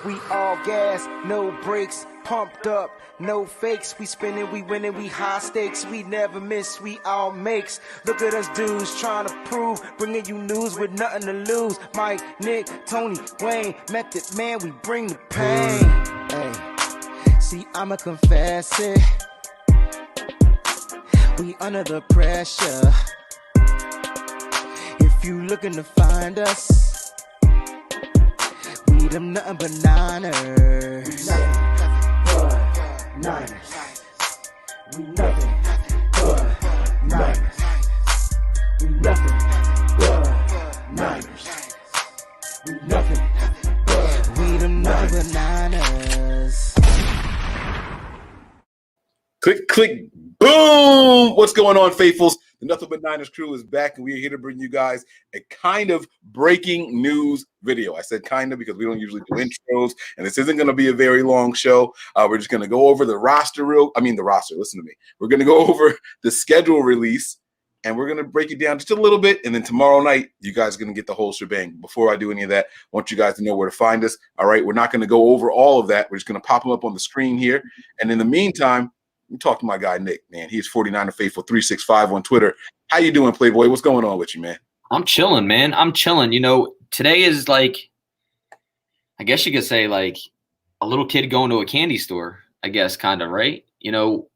We all gas, no brakes, pumped up, no fakes. We spinning, we winning, we high stakes. We never miss, we all makes. Look at us dudes trying to prove, bringing you news with nothing to lose. Mike, Nick, Tony, Wayne, Method Man, we bring the pain. Hey, see, I'ma confess it. We under the pressure. If you looking to find us, we them nothing but Niners. Niners. We nothing but Niners. We nothing but Niners. We nothing but we them nothing but Niners. Click, click, boom! What's going on, faithfuls? The Nothing But Niners crew is back, and we're here to bring you guys a kind of breaking news video. I said kind of because we don't usually do intros, and this isn't going to be a very long show. We're just going to go over the roster listen to me. We're going to go over the schedule release, and we're going to break it down just a little bit, and then tomorrow night, you guys are going to get the whole shebang. Before I do any of that, I want you guys to know where to find us. All right, we're not going to go over all of that. We're just going to pop them up on the screen here, and in the meantime, we talk to my guy Nick, man. He's 49er Faithful 365 on Twitter. How you doing, Playboy? What's going on with you, man? I'm chilling, man. I'm chilling. You know, today is like, I guess you could say like a little kid going to a candy store, I guess, kind of, right? You know,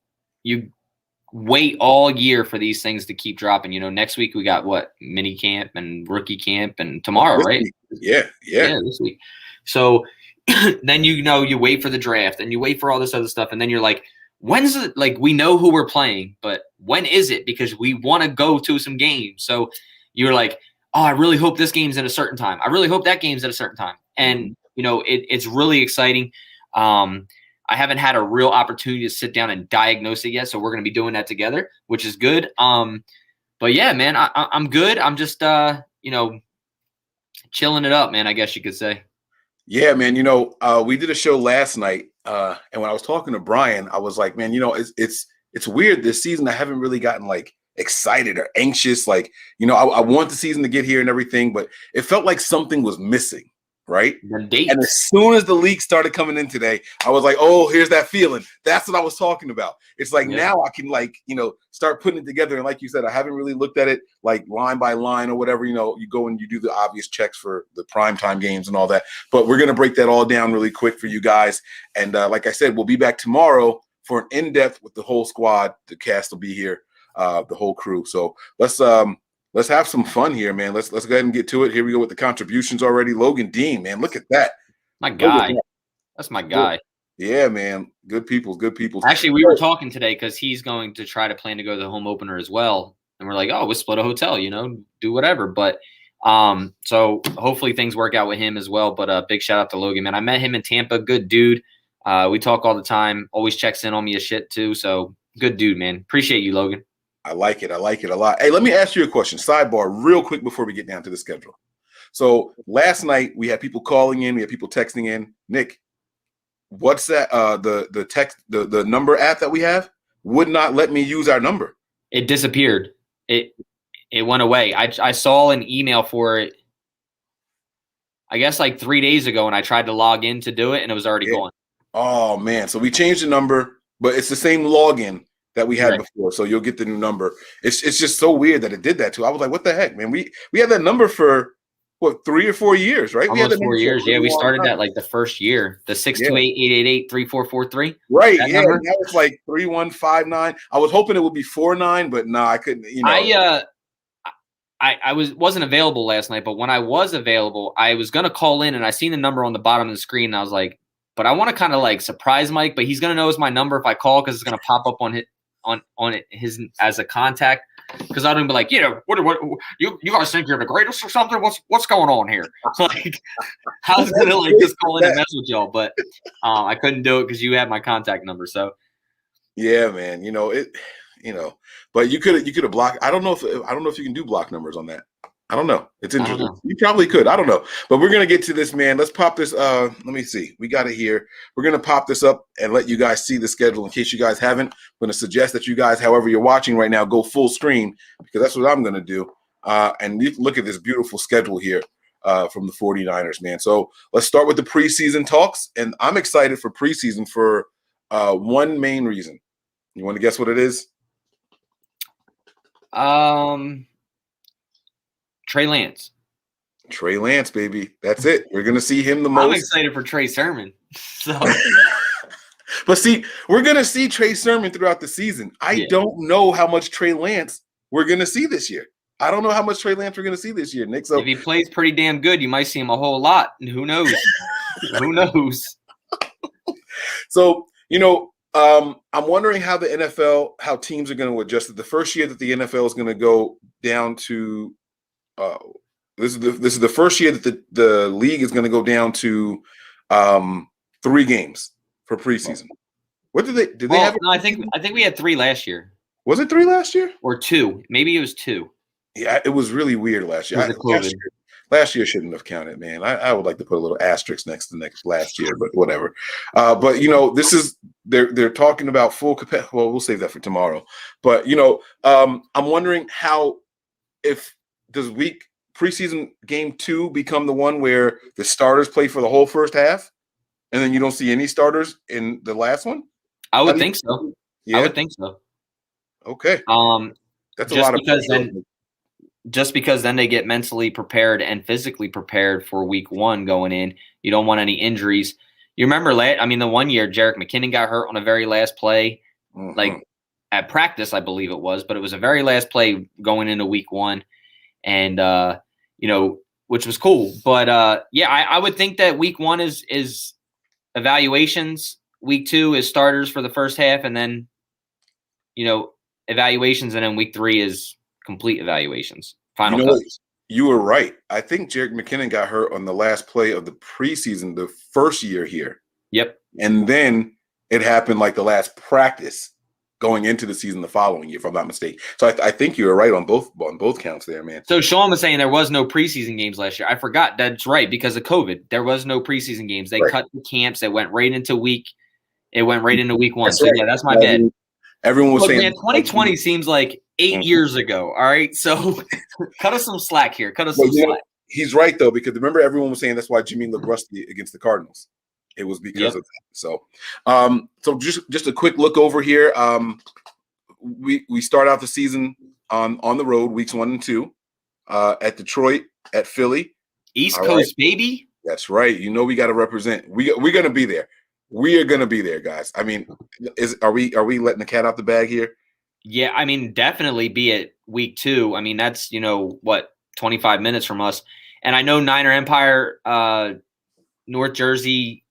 you wait all year for these things to keep dropping. You know, next week we got what? Mini camp and rookie camp and tomorrow, This right? week. Yeah. This week. So then, you wait for the draft and you wait for all this other stuff. And then you're like, when's it? Like, we know who we're playing, but when is it? Because we want to go to some games. So you're like, oh, I really hope this game's at a certain time. I really hope that game's at a certain time. And, you know, it's really exciting. I haven't had a real opportunity to sit down and diagnose it yet. So we're going to be doing that together, which is good. But yeah, man, I'm good. I'm just, chilling it up, man, I guess you could say. Yeah, man. You know, we did a show last night, and when I was talking to Brian, I was like, man, you know, it's weird this season. I haven't really gotten like excited or anxious. Like, you know, I want the season to get here and everything, but it felt like something was missing, right? And as soon as the leaks started coming in today, I was like, oh, here's that feeling. That's what I was talking about. It's like now I can like, you know, start putting it together. And like you said, I haven't really looked at it like line by line or whatever. You know, you go and you do the obvious checks for the primetime games and all that. But we're going to break that all down really quick for you guys. And like I said, we'll be back tomorrow for an in-depth with the whole squad. The cast will be here, the whole crew. So let's have some fun here, man. Let's go ahead and get to it. Here we go with the contributions already. Logan Dean, man, look at that. My guy. That's my guy. Yeah, man. Good people. Actually, we were talking today because he's going to try to plan to go to the home opener as well. And we're like, oh, we'll split a hotel, you know, do whatever. But so hopefully things work out with him as well. But big shout out to Logan, man. I met him in Tampa. Good dude. We talk all the time. Always checks in on me as shit too. So good dude, man. Appreciate you, Logan. I like it a lot. Hey, let me ask you a question. Sidebar real quick before we get down to the schedule. So last night we had people calling in, we had people texting in. Nick, what's that? The text, the number app that we have would not let me use our number. It disappeared. It went away. I saw an email for it, I guess like 3 days ago, and I tried to log in to do it and it was already gone. Oh man. So we changed the number, but it's the same login that we had before, so you'll get the new number. It's just so weird that it did that too. I was like, what the heck, man? We had that number for what, 3 or 4 years, right? Almost 4 years. Yeah, we started that like the first year. The 628-888-3443. Right. Yeah. Now it's like 3159. I was hoping it would be 49, but no, I couldn't. You know, I wasn't available last night, but when I was available, I was gonna call in and I seen the number on the bottom of the screen. And I was like, but I want to kind of like surprise Mike, but he's gonna know it's my number if I call because it's gonna pop up on his as a contact, because I don't be like, you know, what you guys think you're the greatest or something? What's going on here? So like, I was gonna like just call in and mess with y'all, but I couldn't do it because you had my contact number. So yeah, man, you know it, you know, but you could have blocked. I don't know if you can do block numbers on that. I don't know. It's interesting. You probably could. I don't know. But we're going to get to this, man. Let's pop this. Let me see. We got it here. We're going to pop this up and let you guys see the schedule in case you guys haven't. I'm going to suggest that you guys, however you're watching right now, go full screen because that's what I'm going to do. And you look at this beautiful schedule here. from the 49ers, man. So let's start with the preseason talks. And I'm excited for preseason for one main reason. You want to guess what it is? Trey Lance. Trey Lance, baby. That's it. We're going to see him the most. I'm excited for Trey Sermon. So, but see, we're going to see Trey Sermon throughout the season. I don't know how much Trey Lance we're going to see this year. I don't know how much Trey Lance we're going to see this year, Nick. So if he plays pretty damn good, you might see him a whole lot. And who knows? Who knows? So, I'm wondering how the NFL, how teams are going to adjust it. The first year that the NFL is going to go down to this is the first year that the league is going to go down to 3 games for preseason. What did they have? No, I think we had 3 last year. Was it 3 last year? Or 2? Maybe it was 2. Yeah, it was really weird last year. Last year shouldn't have counted, man. I would like to put a little asterisk next to last year, but whatever. But this is they're talking about full capacity. Well, we'll save that for tomorrow. But I'm wondering if does preseason game 2 become the one where the starters play for the whole first half, and then you don't see any starters in the last one? I would think so. Yeah, I would think so. Okay. That's a lot of just because then they get mentally prepared and physically prepared for week 1 going in. You don't want any injuries. You remember the one year Jerick McKinnon got hurt on the very last play, like at practice, I believe it was, but it was the very last play going into week 1. And, which was cool. But, I would think that week 1 is evaluations. Week 2 is starters for the first half. And then, evaluations. And then week 3 is complete evaluations. Final cuts. You were right. I think Jerick McKinnon got hurt on the last play of the preseason, the first year here. Yep. And then it happened like the last practice going into the season the following year, if I'm not mistaken. So I think you were right on both counts there, man. So Sean was saying there was no preseason games last year. I forgot. That's right, because of COVID. There was no preseason games. They cut the camps. It went right into week 1. That's right. That's my bad. Everyone was saying, man, 2020 seems like 8 years ago. All right, so cut us some slack here. Slack. He's right though, because remember everyone was saying that's why Jimmy looked rusty against the Cardinals. It was because of that. So, so just a quick look over here. We start out the season on the road, weeks 1 and 2, at Detroit, at Philly, East Coast, baby. That's right. We got to represent. We're gonna be there. We are gonna be there, guys. I mean, are we letting the cat out the bag here? Yeah, I mean, definitely be at week 2. I mean, that's 25 minutes from us. And I know Niner Empire, North Jersey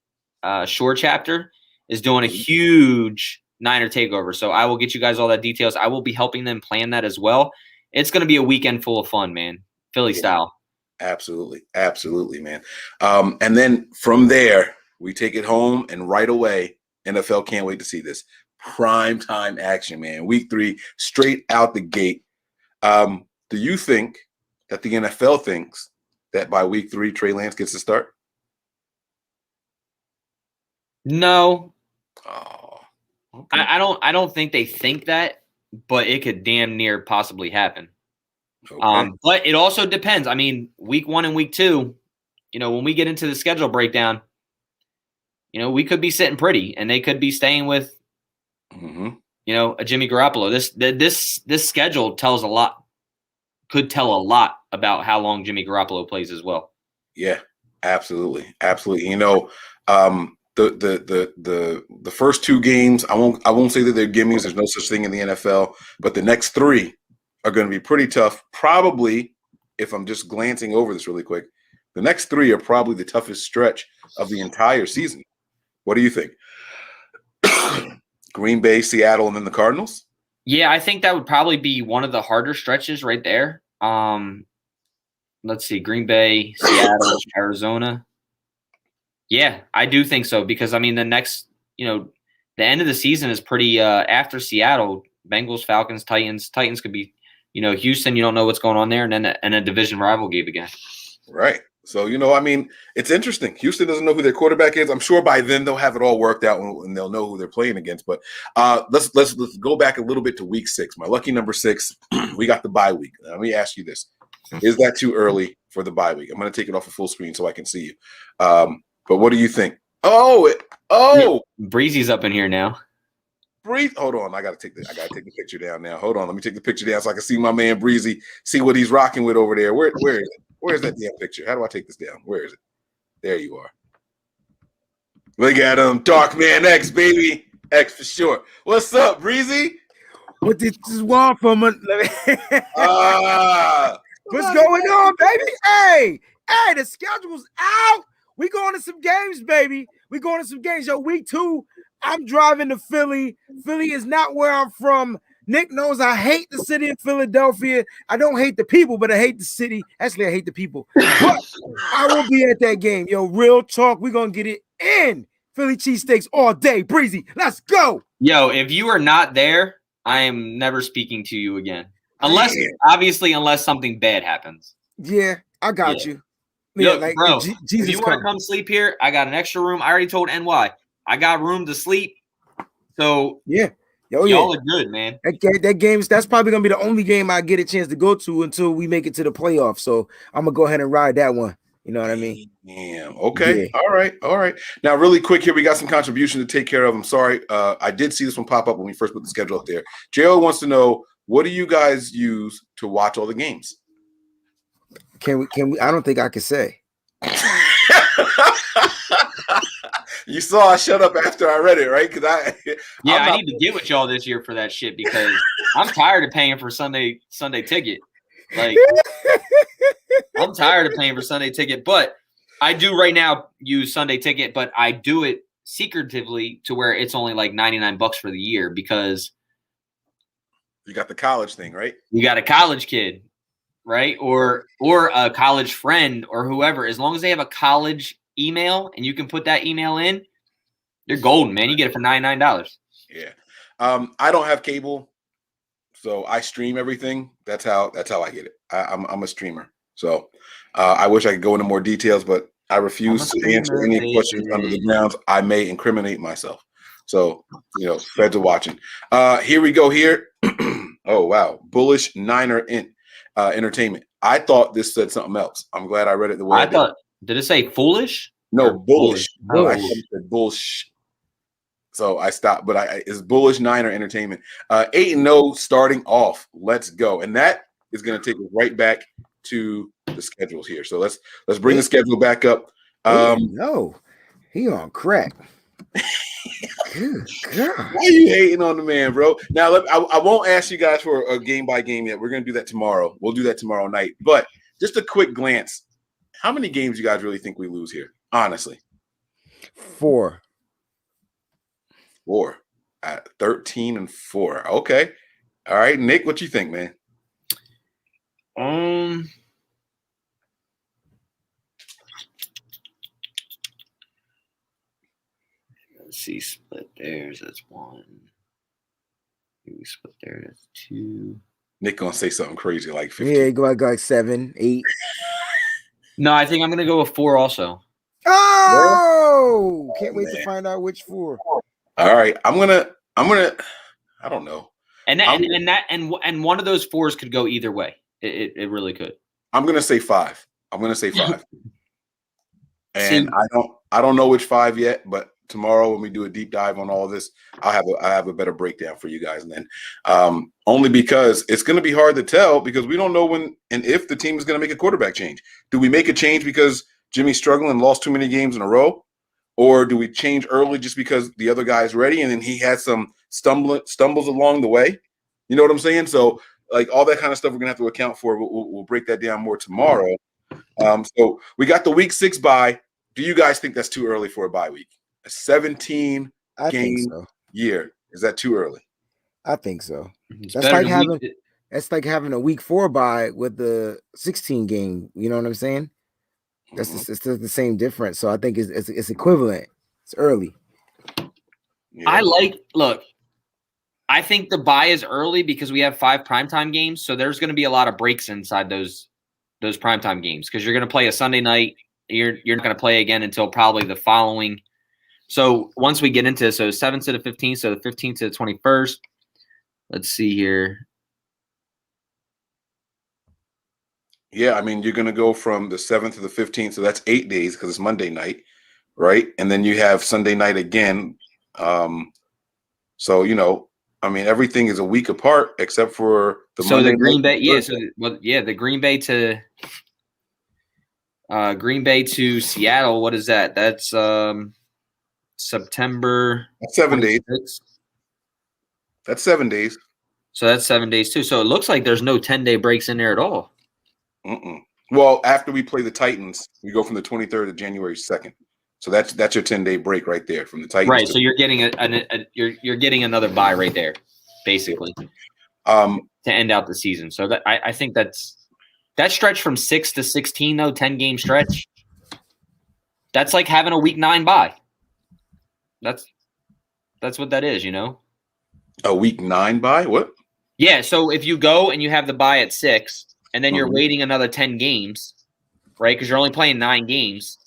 Shore chapter is doing a huge Niner takeover. So I will get you guys all that details. I will be helping them plan that as well. It's going to be a weekend full of fun, man. Philly style. Absolutely. Absolutely, man. And then from there, we take it home, and right away, NFL can't wait to see this. Prime time action, man. Week 3, straight out the gate. Do you think that the NFL thinks that by week 3, Trey Lance gets to start? No. Oh, okay. I don't think they think that, but it could damn near possibly happen. Okay. But it also depends. I mean, week 1 and week 2, when we get into the schedule breakdown, we could be sitting pretty, and they could be staying with, a Jimmy Garoppolo. This schedule tells a lot. Could tell a lot about how long Jimmy Garoppolo plays as well. Yeah, absolutely, absolutely. The first 2 games, I won't say that they're gimmies. There's no such thing in the NFL, but the next 3 are going to be pretty tough. Probably, if I'm just glancing over this really quick, the next 3 are probably the toughest stretch of the entire season. What do you think? Green Bay, Seattle, and then the Cardinals? Yeah, I think that would probably be one of the harder stretches right there. Let's see, Green Bay, Seattle, Arizona. Yeah, I do think so, because, I mean, the next, the end of the season is pretty after Seattle, Bengals, Falcons, Titans. Titans could be, Houston, you don't know what's going on there, and then a division rival game again. Right. So, I mean, it's interesting. Houston doesn't know who their quarterback is. I'm sure by then they'll have it all worked out and they'll know who they're playing against. But let's go back a little bit to week 6. My lucky number 6, we got the bye week. Let me ask you this. Is that too early for the bye week. I'm going to take it off of full screen so I can see you. But what do you think? Oh, Breezy's up in here now. Breeze. Hold on. I gotta take the picture down now. Hold on. Let me take the picture down so I can see my man Breezy, see what he's rocking with over there. Where is it? Where's that damn picture? How do I take this down? Where is it? There you are. Look at him. Dark Man X, baby. X for sure. What's up, Breezy? What did you want from it? What's going on, baby? Hey, the schedule's out. We going to some games, baby. We going to some games. Yo, week 2, I'm driving to Philly. Philly is not where I'm from. Nick knows I hate the city of Philadelphia. I don't hate the people, but I hate the city. Actually, I hate the people. But I will be at that game. Yo, real talk. We're going to get it in. Philly cheesesteaks all day. Breezy, let's go. Yo, if you are not there, I am never speaking to you again. Unless something bad happens. Yeah, I got you. Yeah, like bro, Jesus, if you want to come sleep here, I got an extra room. I already told NY. I got room to sleep. So yeah. Y'all are good, man. That game's that's probably gonna be the only game I get a chance to go to until we make it to the playoffs. So I'm gonna go ahead and ride that one. You know what I mean? Damn. Okay. Yeah. All right. Now, really quick here, we got some contribution to take care of. I'm sorry. I did see this one pop up when we first put the schedule up there. JO wants to know, what do you guys use to watch all the games? Can we? I don't think I can say. You saw I shut up after I read it, right? Because I need to get with y'all this year for that shit because I'm tired of paying for Sunday ticket. Like I'm tired of paying for Sunday ticket, but I do right now use Sunday ticket, but I do it secretively to where it's only like $99 for the year because you got the college thing, right? You got a college kid, right? Or a college friend or whoever. As long as they have a college email and you can put that email in, you're golden, man. You get it for $99. Yeah. I don't have cable, so I stream everything. That's how I get it. I'm a streamer. So I wish I could go into more details, but I refuse to answer any questions under the grounds. I may incriminate myself. So, feds are watching. Here we go here. Oh, wow. Bullish Niner Entertainment. I thought this said something else. I'm glad I read it the way I did. Did it say foolish? No, bullish. Oh, I said bullsh. So I stopped, but it's Bullish Niner Entertainment. 8-0 starting off. Let's go. And that is going to take us right back to the schedules here. So let's bring the schedule back up. No, he on crack. Good God. Why are you hating on the man, bro? Now, I won't ask you guys for a game by game yet. We're going to do that tomorrow. We'll do that tomorrow night. But just a quick glance. How many games you guys really think we lose here? Honestly. 4. 4 at 13-4. Okay. All right. Nick, what you think, man? Let's see, split theirs, that's 1. We split there, that's 2. Nick gonna say something crazy like 15. Yeah, go like 7, 8. No, I think I'm gonna go with 4 also. Oh, can't wait to find out which 4. All right, I'm gonna. I don't know. And one of those 4s could go either way. It really could. I'm gonna say 5. And I don't know which 5 yet, but tomorrow when we do a deep dive on all of this, I have a better breakdown for you guys. And then only because it's going to be hard to tell because we don't know when and if the team is going to make a quarterback change. Do we make a change because Jimmy's struggling and lost too many games in a row? Or do we change early just because the other guy's ready and then he had some stumbles along the way? You know what I'm saying? So like all that kind of stuff we're going to have to account for. We'll break that down more tomorrow. So we got the week 6 bye. Do you guys think that's too early for a bye week? A 17 game year. Is that too early? I think so. That's like having a week 4 bye with the 16 game. You know what I'm saying? It's the same difference. So I think it's equivalent. It's early. Yeah. I think the bye is early because we have 5 primetime games. So there's going to be a lot of breaks inside those primetime games because you're going to play a Sunday night. You're not going to play again until probably the following. So once we get into 7th to the 15th, so the 15th to the 21st. Let's see here. Yeah, I mean, you're going to go from the 7th to the 15th, so that's 8 days because it's Monday night, right? And then you have Sunday night again. So, I mean, everything is a week apart except for the So Monday the Green night. Bay, yeah. So the Green Bay to Seattle. What is that? That's September. That's 7 days. 26th. That's 7 days. So that's 7 days too. So it looks like there's no 10-day breaks in there at all. Well, after we play the Titans, we go from the 23rd to January 2nd. So that's your 10-day break right there from the Titans. Right. So you're getting you're getting another bye right there, basically, to end out the season. So that I think that stretch from 6 to 16 though, 10-game stretch. That's like having a week 9 bye. That's what that is, A week 9 bye? What? Yeah. So if you go and you have the bye at 6, and then you're waiting another 10 games, right? Because you're only playing 9 games.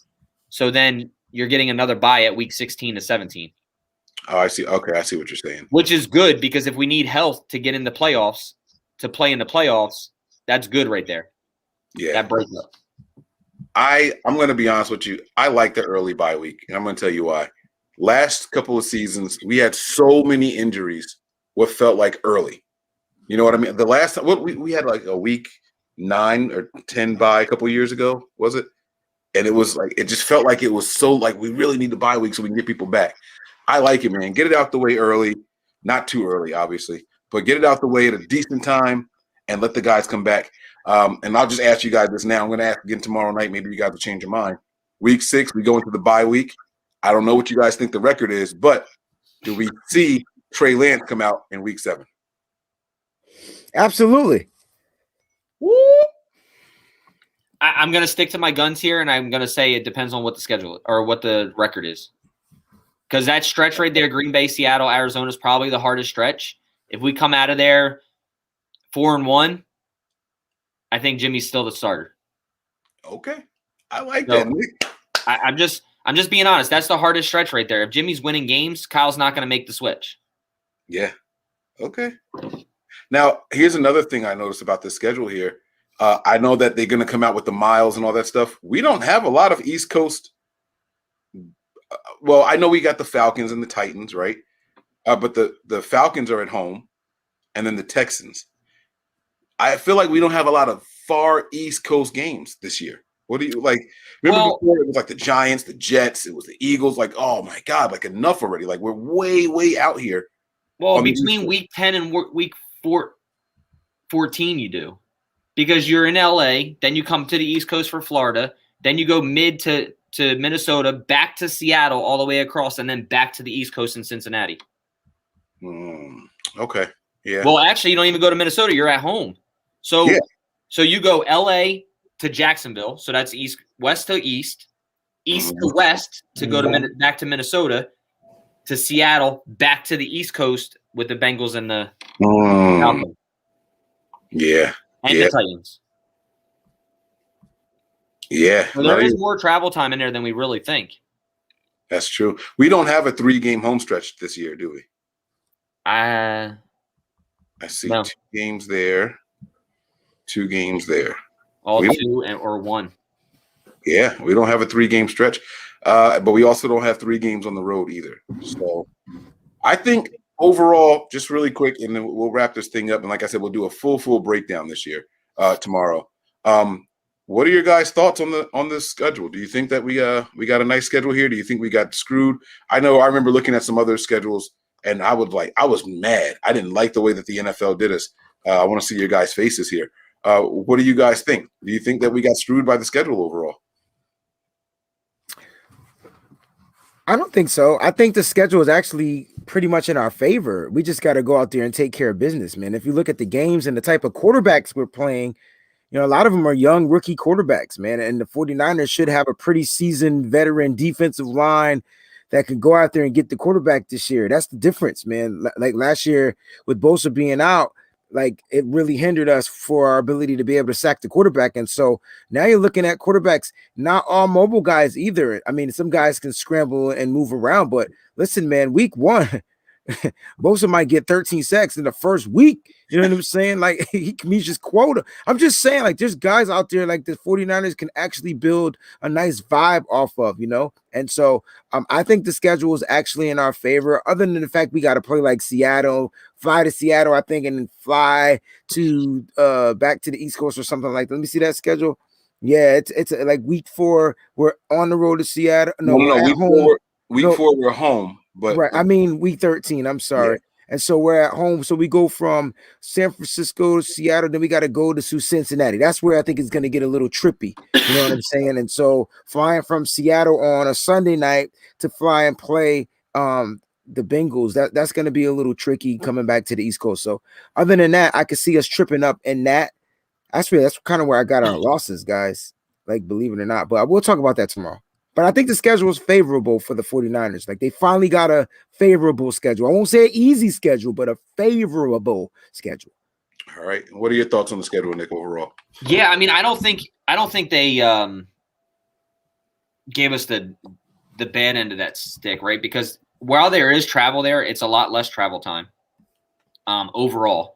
So then you're getting another bye at week 16 to 17. Oh, I see. Okay, I see what you're saying. Which is good because if we need health to get in the playoffs, to play in the playoffs, that's good right there. Yeah. That breaks up. I'm going to be honest with you. I like the early bye week, and I'm going to tell you why. Last couple of seasons, we had so many injuries what felt like early. You know what I mean? The last time we had like a week 9 or 10 bye a couple of years ago, was it? And it was like, it just felt like it was so like we really need the bye week so we can get people back. I like it, man. Get it out the way early, not too early, obviously, but get it out the way at a decent time and let the guys come back. And I'll just ask you guys this now. I'm going to ask again tomorrow night. Maybe you guys will change your mind. Week 6, we go into the bye week. I don't know what you guys think the record is, but do we see Trey Lance come out in week 7? Absolutely. I'm going to stick to my guns here, and I'm going to say it depends on what the schedule or what the record is. Because that stretch right there, Green Bay, Seattle, Arizona, is probably the hardest stretch. If we come out of there 4-1, I think Jimmy's still the starter. Okay. I like that, Nick. I'm just being honest. That's the hardest stretch right there. If Jimmy's winning games, Kyle's not going to make the switch. Yeah. Okay. Now, here's another thing I noticed about the schedule here. I know that they're going to come out with the miles and all that stuff. We don't have a lot of East Coast. Well, I know we got the Falcons and the Titans, right? But the Falcons are at home, and then the Texans. I feel like we don't have a lot of far East Coast games this year. What do you like? Remember before it was like the Giants, the Jets, it was the Eagles. Like, oh my God, like enough already. Like we're way, way out here. Well, between week 10 and week 14, you do. Because you're in LA, then you come to the East Coast for Florida, then you go mid to Minnesota, back to Seattle, all the way across, and then back to the East Coast in Cincinnati. Okay. Yeah. Well, actually, you don't even go to Minnesota. You're at home. So, So you go LA to Jacksonville. So that's west to east to west to go to back to Minnesota, to Seattle, back to the East Coast with the Bengals and the Falcons. Yeah. And the Titans. Yeah. So there is more travel time in there than we really think. That's true. We don't have a 3-game home stretch this year, do we? I see 2 games there. 2 games there. All 2 or 1. Yeah, we don't have a 3-game stretch. But we also don't have 3 games on the road either. So I think overall, just really quick, and then we'll wrap this thing up. And like I said, we'll do a full breakdown this year, tomorrow. What are your guys' thoughts on this schedule? Do you think that we got a nice schedule here? Do you think we got screwed? I remember looking at some other schedules, and I was mad. I didn't like the way that the NFL did us. I want to see your guys' faces here. What do you guys think? Do you think that we got screwed by the schedule overall? I don't think so. I think the schedule is actually pretty much in our favor. We just got to go out there and take care of business, man. If you look at the games and the type of quarterbacks we're playing, a lot of them are young rookie quarterbacks, man. And the 49ers should have a pretty seasoned veteran defensive line that can go out there and get the quarterback this year. That's the difference, man. Like last year with Bosa being out, like it really hindered us for our ability to be able to sack the quarterback. And so now you're looking at quarterbacks, not all mobile guys either. I mean, some guys can scramble and move around, but listen, man, week 1, Bosa might get 13 sacks in the first week. You know what I'm saying? Like he can meet his quota. I'm just saying, like, there's guys out there like the 49ers can actually build a nice vibe off of, you know. And so I think the schedule is actually in our favor, other than the fact we got to play like Seattle, fly to Seattle, I think, and then fly to back to the East Coast or something like that. Let me see that schedule. Yeah, it's like week 4, we're on the road to Seattle. No, No. we're at home. Week 4, we're home. But Right. I mean, week 13. I'm sorry. And so we're at home. So we go from San Francisco to Seattle, then we got to go to Cincinnati. That's where I think it's going to get a little trippy. You know what I'm saying? And so flying from Seattle on a Sunday night to fly and play the Bengals, that's going to be a little tricky coming back to the East Coast. So other than that, I could see us tripping up in that. That's kind of where I got our losses, guys. Like, believe it or not. But we'll talk about that tomorrow. But I think the schedule is favorable for the 49ers. Like, they finally got a favorable schedule. I won't say an easy schedule, but a favorable schedule. All right. What are your thoughts on the schedule, Nick, overall? Yeah, I mean, I don't think they gave us the bad end of that stick, right? Because while there is travel there, it's a lot less travel time overall.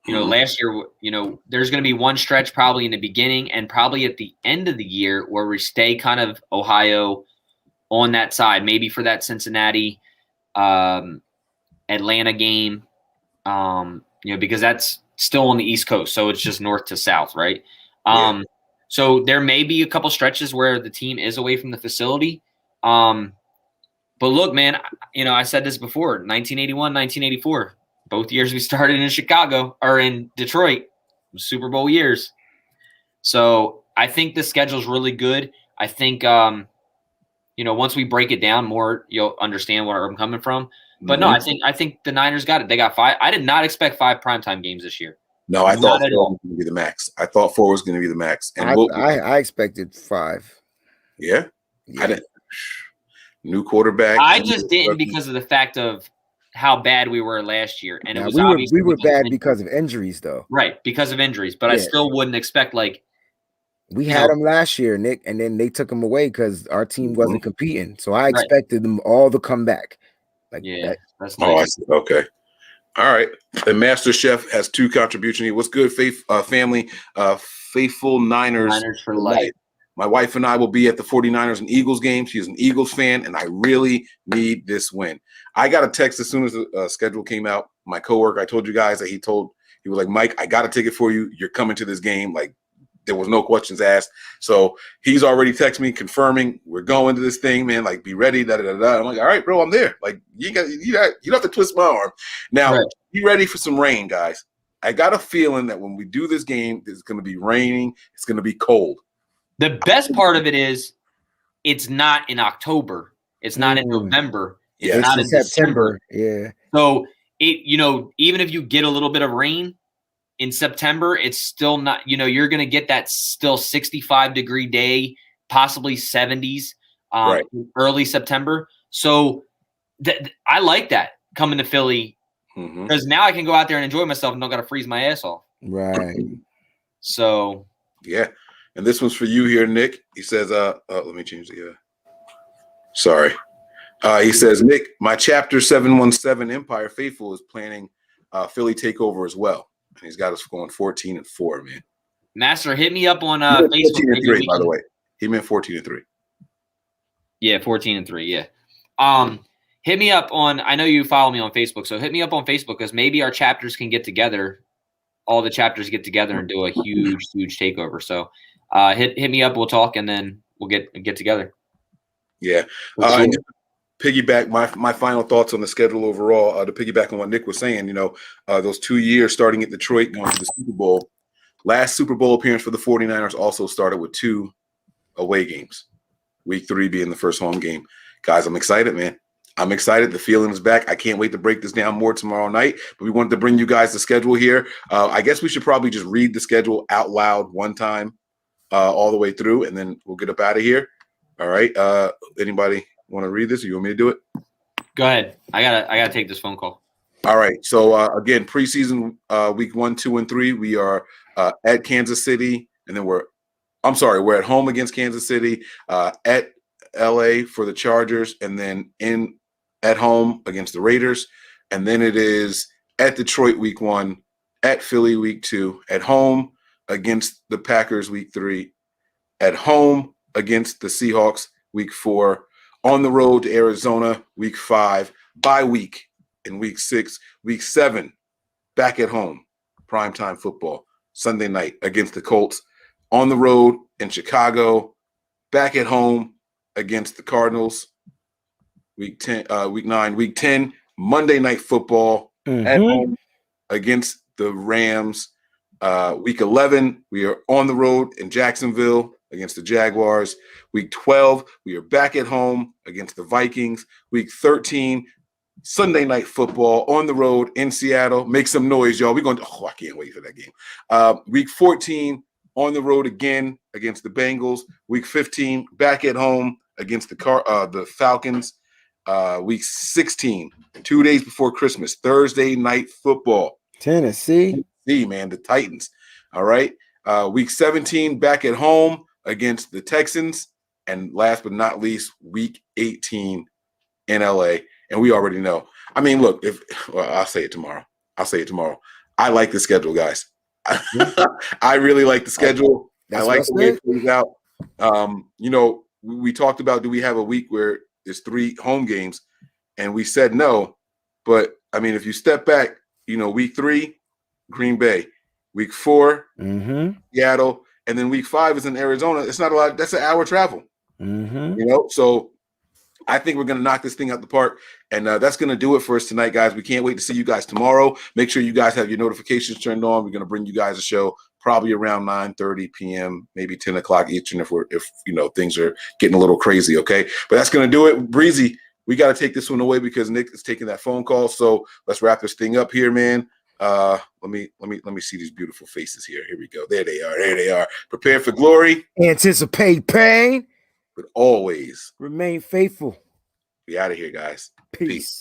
You know, last year, you know, there's going to be one stretch probably in the beginning and probably at the end of the year where we stay kind of Ohio on that side, maybe for that Cincinnati, Atlanta game, you know, because that's still on the East Coast. So it's just north to south, right? So there may be a couple stretches where the team is away from the facility. But look, man, you know, I said this before, 1981, 1984. Both years we started in Chicago or in Detroit, Super Bowl years. So I think the schedule's really good. I think, you know, once we break it down more, you'll understand where I'm coming from. But no, I think the Niners got it. They got 5. I did not expect 5 primetime games this year. No, I thought 4 was going to be the max. I thought 4 was going to be the max. And I expected 5. Yeah? I didn't. New quarterback. I just didn't because of the fact of how bad we were last year, and it was we were bad because of injuries, though. Right, because of injuries. But I still wouldn't expect we had them last year, Nick, and then they took them away because our team wasn't competing. So I expected them all to come back. Like that's nice. I see. Okay. All right. The Master Chef has 2 contributions. What's good, family? Faithful Niners for life. My wife and I will be at the 49ers and Eagles game. She's an Eagles fan, and I really need this win. I got a text as soon as the schedule came out. My coworker, I told you guys that he was like, Mike, I got a ticket for you. You're coming to this game. Like, there was no questions asked. So he's already texted me confirming we're going to this thing, man. Like, be ready. Da, da, da, da. I'm like, all right, bro, I'm there. Like, you don't have to twist my arm. Now, Be ready for some rain, guys. I got a feeling that when we do this game, it's going to be raining. It's going to be cold. The best part of it is it's not in October. It's not in November. It's not in September. Yeah. So even if you get a little bit of rain in September, it's still not, you're going to get that still 65-degree day, possibly 70s early September. So I like that coming to Philly because now I can go out there and enjoy myself and don't got to freeze my ass off. Right. So. Yeah. And this one's for you here, Nick. He says, let me change the sorry. He says, Nick, my chapter 717 Empire Faithful is planning Philly takeover as well. And he's got us going 14-4, man. Master, hit me up on Facebook. 14-3, by the way. He meant 14-3. Yeah, 14-3, yeah. Hit me up on, I know you follow me on Facebook, so hit me up on Facebook because maybe our chapters can get together. All the chapters get together and do a huge takeover. So hit me up, we'll talk, and then we'll get together. Yeah. And piggyback my final thoughts on the schedule overall, to piggyback on what Nick was saying, those 2 years starting at Detroit, going to the Super Bowl. Last Super Bowl appearance for the 49ers also started with 2 away games. Week 3 being the first home game. Guys, I'm excited, man. I'm excited. The feeling is back. I can't wait to break this down more tomorrow night. But we wanted to bring you guys the schedule here. I guess we should probably just read the schedule out loud one time all the way through, and then we'll get up out of here. All right. Anybody want to read this, or you want me to do it? Go ahead. I gotta take this phone call. All right. So again, preseason week 1, 2, and 3, we are at Kansas City, and then we're at home against Kansas City, at LA for the Chargers, and then at home against the Raiders. and then it is at Detroit week 1, at Philly week 2, at home against the Packers week 3, at home against the Seahawks week 4, on the road to Arizona week 5, bye week in week 6, week 7, back at home, primetime football, Sunday night against the Colts, on the road in Chicago, back at home against the Cardinals, week 9, week 10, Monday night football at home against the Rams. Week 11, we are on the road in Jacksonville against the Jaguars. Week 12, we are back at home against the Vikings. Week 13, Sunday night football on the road in Seattle. Make some noise, y'all. We're going to, I can't wait for that game. Week 14, on the road again against the Bengals. Week 15, back at home against the Falcons. Week 16, 2 days before Christmas, Thursday night football. Tennessee, man, the Titans. All right. Week 17, back at home against the Texans. And last but not least, week 18 in LA. And we already know. I mean, look, I'll say it tomorrow. I like the schedule, guys. I really like the schedule. I like the way it plays out. We talked about, do we have a week where there's 3 home games? And we said no. But, I mean, if you step back, week 3, Green Bay. Week 4, Seattle. And then week 5 is in Arizona. It's not a lot. That's an hour travel. So I think we're going to knock this thing out the park. And that's going to do it for us tonight, guys. We can't wait to see you guys tomorrow. Make sure you guys have your notifications turned on. We're going to bring you guys a show probably around 9:30 p.m., maybe 10 o'clock Eastern if things are getting a little crazy, okay? But that's going to do it. Breezy, we got to take this one away because Nick is taking that phone call. So let's wrap this thing up here, man. Let me see these beautiful faces here. Here we go. There they are. Prepare for glory. Anticipate pain. But always remain faithful. We out of here, guys. Peace.